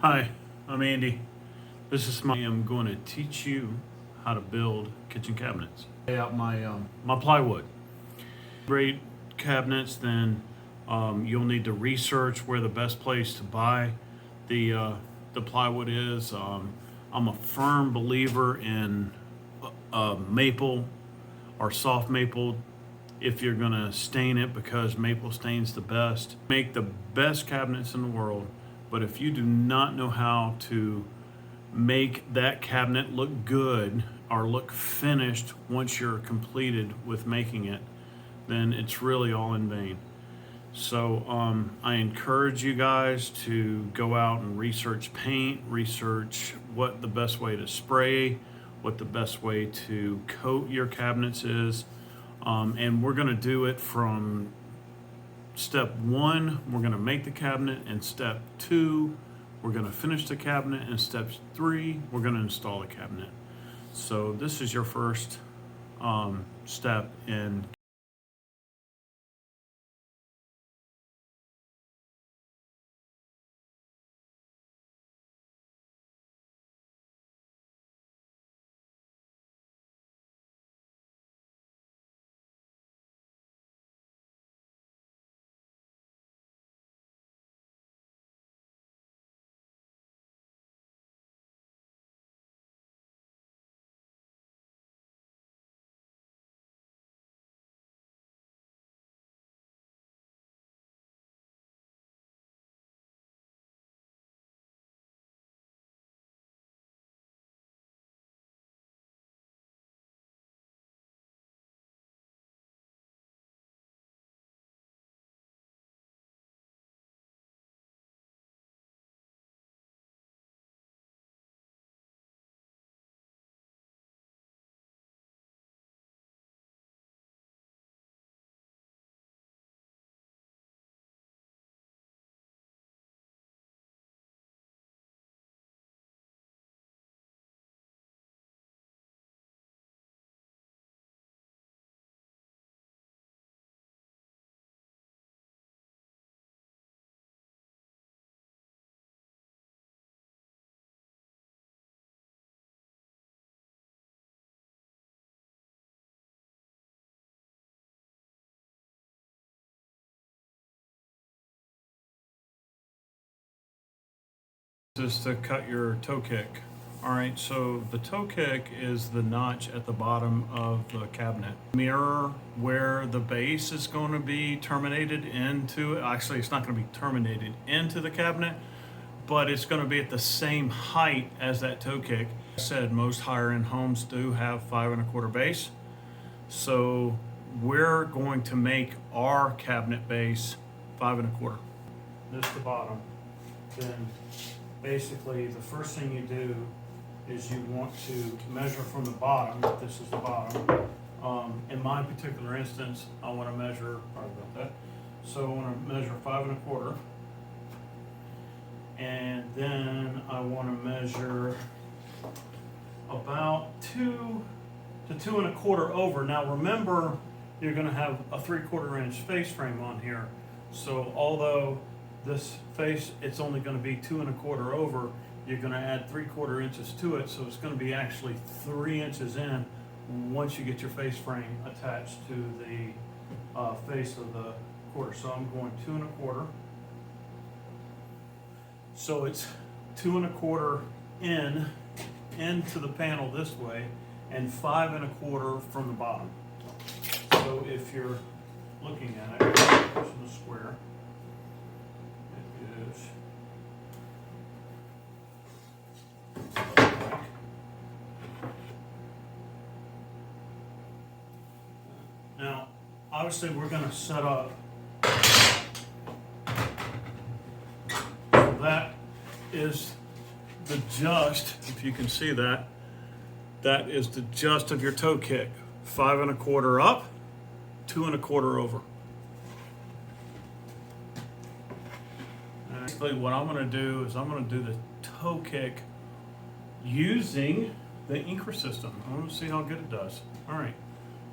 Hi, I'm Andy. I'm going to teach you how to build kitchen cabinets. Lay out my plywood. Great cabinets, then you'll need to research where the best place to buy the plywood is. I'm a firm believer in maple or soft maple if you're going to stain it, because maple stains the best. Make the best cabinets in the world, but if you do not know how to make that cabinet look good or look finished once you're completed with making it, then it's really all in vain. So I encourage you guys to go out and research paint, research what the best way to spray, what the best way to coat your cabinets is. And we're going to do it from step 1, we're going to make the cabinet, and step 2, we're going to finish the cabinet, and step 3, we're going to install the cabinet. So this is your first step in is to cut your toe kick. All right, so the toe kick is the notch at the bottom of the cabinet. Mirror where the base is going to be terminated into, actually it's not going to be terminated into the cabinet, but it's going to be at the same height as that toe kick. I said most higher end homes do have 5 1/4 base. So we're going to make our cabinet base 5 1/4. This is the bottom. Then basically the first thing you do is you want to measure from the bottom. This is the bottom. In my particular instance, I want to measure, sorry about that. So I want to measure 5 1/4. And then I want to measure about 2 to 2 1/4 over. Now remember, you're going to have a 3/4 inch face frame on here. So although this face, it's only going to be 2 1/4 over, you're going to add 3/4 inches to it. So it's going to be actually 3 inches in once you get your face frame attached to the face of the quarter. So I'm going 2 1/4. So it's 2 1/4 into the panel this way, and 5 1/4 from the bottom. So if you're looking at it, this is a square. It is now, obviously we're going to set up. So that is the just, if you can see that, that is the just of your toe kick. 5 1/4 up, 2 1/4 over. And basically what I'm going to do is I'm going to do the toe kick using the Inker system. I want to see how good it does. All right,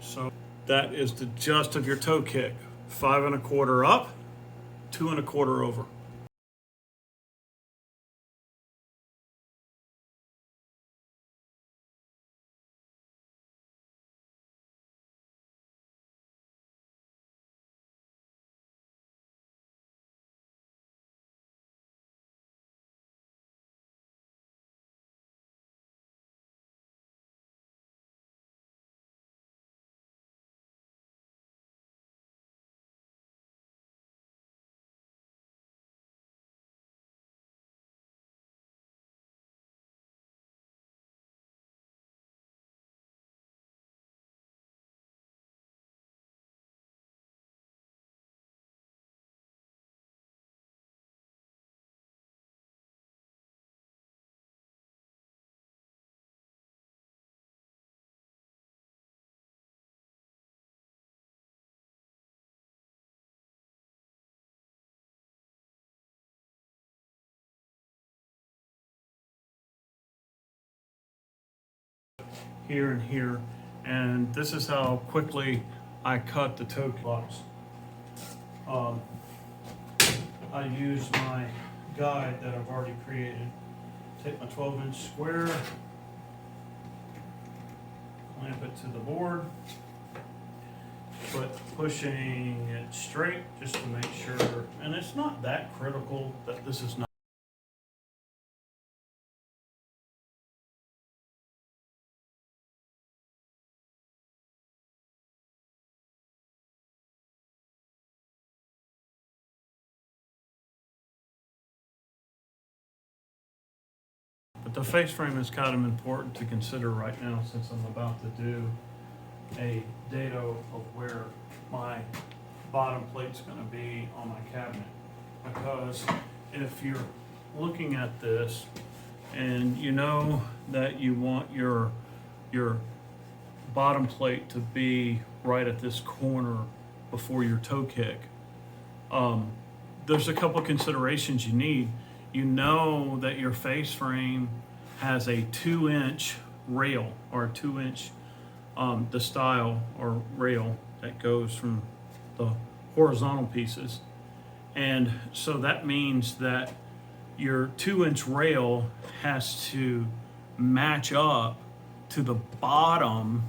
so that is the just of your toe kick. 5 1/4 up, 2 1/4 over. here and here. And this is how quickly I cut the toe box. I use my guide that I've already created. Take my 12-inch square, clamp it to the board, but pushing it straight just to make sure, and it's not that critical that this is not. But the face frame is kind of important to consider right now, since I'm about to do a dado of where my bottom plate's going to be on my cabinet. Because if you're looking at this and you know that you want your bottom plate to be right at this corner before your toe kick, there's a couple considerations you need. You know that your face frame has a 2-inch rail, or a 2-inch the style or rail that goes from the horizontal pieces. And so that means that your 2-inch rail has to match up to the bottom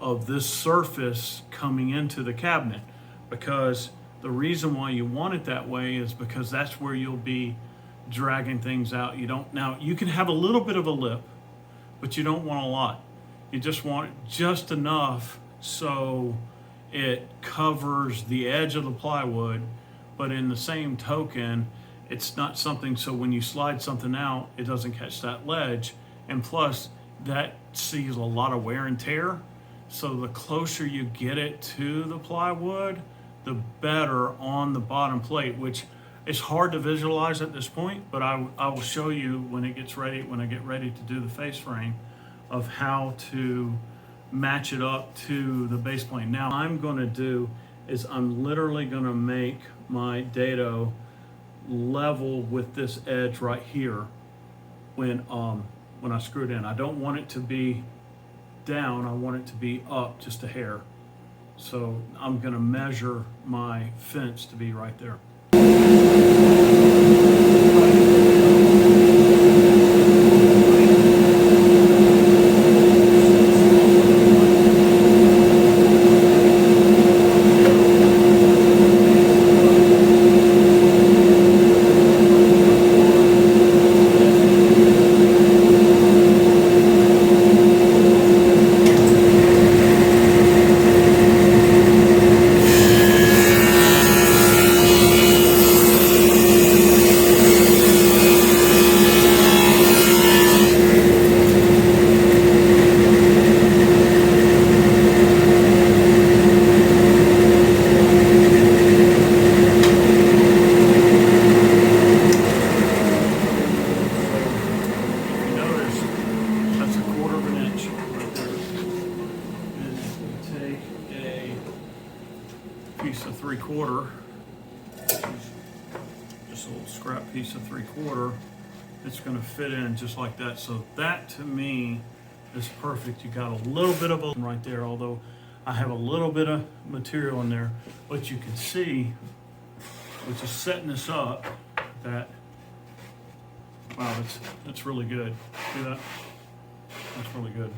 of this surface coming into the cabinet, because the reason why you want it that way is because that's where you'll be dragging things out. Now you can have a little bit of a lip, but you don't want a lot. You just want just enough so it covers the edge of the plywood, but in the same token, it's not something so when you slide something out, it doesn't catch that ledge. And plus, that sees a lot of wear and tear. So the closer you get it to the plywood, the better on the bottom plate, which is hard to visualize at this point, but I will show you when it gets ready, when I get ready to do the face frame, of how to match it up to the base plane. Now I'm going to do is I'm literally going to make my dado level with this edge right here when I screw it in. I don't want it to be down, I want it to be up just a hair. So I'm going to measure my fence to be right there. Piece of 3/4, just a little scrap piece of 3/4. It's going to fit in just like that. So that to me is perfect. You got a little bit of a right there, although I have a little bit of material in there, but you can see, which is setting this up, that wow, that's really good. See that? That's really good.